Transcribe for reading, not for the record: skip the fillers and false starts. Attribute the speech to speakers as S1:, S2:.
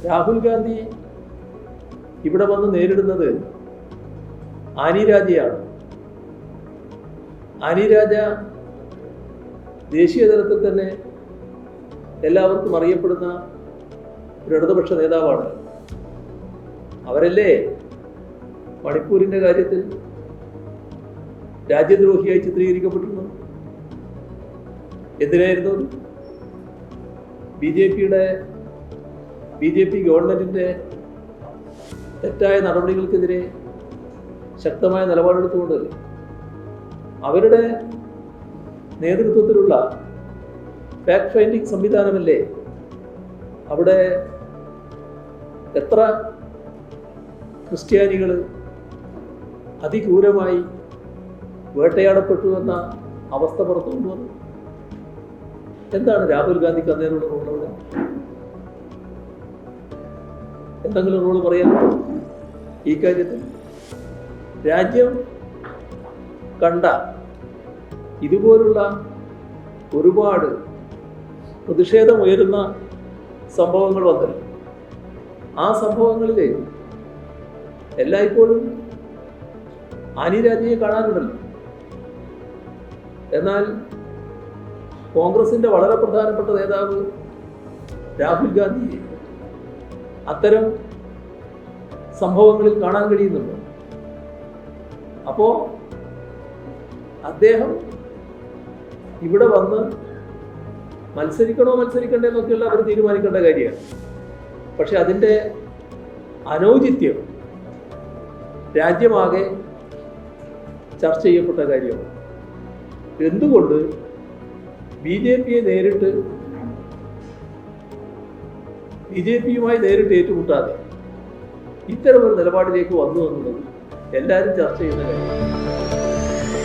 S1: രാഹുൽ ഗാന്ധി ഇവിടെ വന്ന് നേരിടുന്നത് ആനി രാജയാണ്. ആനി രാജ ദേശീയ തലത്തിൽ തന്നെ എല്ലാവർക്കും അറിയപ്പെടുന്ന ഒരു ഇടതുപക്ഷ നേതാവാണ്. അവരല്ലേ മണിപ്പൂരിൻ്റെ കാര്യത്തിൽ രാജ്യദ്രോഹിയായി ചിത്രീകരിക്കപ്പെട്ടിരുന്നു? എന്തിനായിരുന്നു? ബി ജെ പി ഗവൺമെൻറ്റിൻ്റെ തെറ്റായ നടപടികൾക്കെതിരെ ശക്തമായ നിലപാടെടുത്തുകൊണ്ടല്ലേ. അവരുടെ നേതൃത്വത്തിലുള്ള ഫാക്ട് ഫൈൻഡിങ് സംവിധാനമല്ലേ അവിടെ എത്ര ക്രിസ്ത്യാനികൾ അതിക്രൂരമായി വേട്ടയാടപ്പെട്ടു എന്ന അവസ്ഥ പുറത്തു കൊണ്ടുവന്നു. എന്താണ് രാഹുൽ ഗാന്ധിക്ക് അന്നേരമുള്ള റോളവിടെ? എന്തെങ്കിലും റോള് പറയാനുണ്ടോ ഈ കാര്യത്തിൽ? രാജ്യം കണ്ട ഇതുപോലുള്ള ഒരുപാട് പ്രതിഷേധമുയരുന്ന സംഭവങ്ങൾ വന്നല്ലോ. ആ സംഭവങ്ങളിൽ എല്ലായ്പ്പോഴും ആനി രാജയെ കാണാനുണ്ടല്ലോ. എന്നാൽ കോൺഗ്രസിൻ്റെ വളരെ പ്രധാനപ്പെട്ട നേതാവ് രാഹുൽ ഗാന്ധിയെ അത്തരം സംഭവങ്ങളിൽ കാണാൻ കഴിയുന്നുണ്ട്. അപ്പോൾ അദ്ദേഹം ഇവിടെ വന്ന് മത്സരിക്കണോ മത്സരിക്കണ്ടേ എന്നൊക്കെയുള്ള അവർ തീരുമാനിക്കേണ്ട കാര്യമാണ്. പക്ഷെ അതിൻ്റെ അനൗചിത്യം രാജ്യമാകെ ചർച്ച ചെയ്യപ്പെട്ട കാര്യമാണ്. എന്തുകൊണ്ട് ബി ജെ പിയുമായി നേരിട്ട് ഏറ്റുമുട്ടാതെ ഇത്തരമൊരു നിലപാടിലേക്ക് വന്നു എന്നുള്ളത് എല്ലാവരും ചർച്ച ചെയ്യുന്ന കാര്യമാണ്.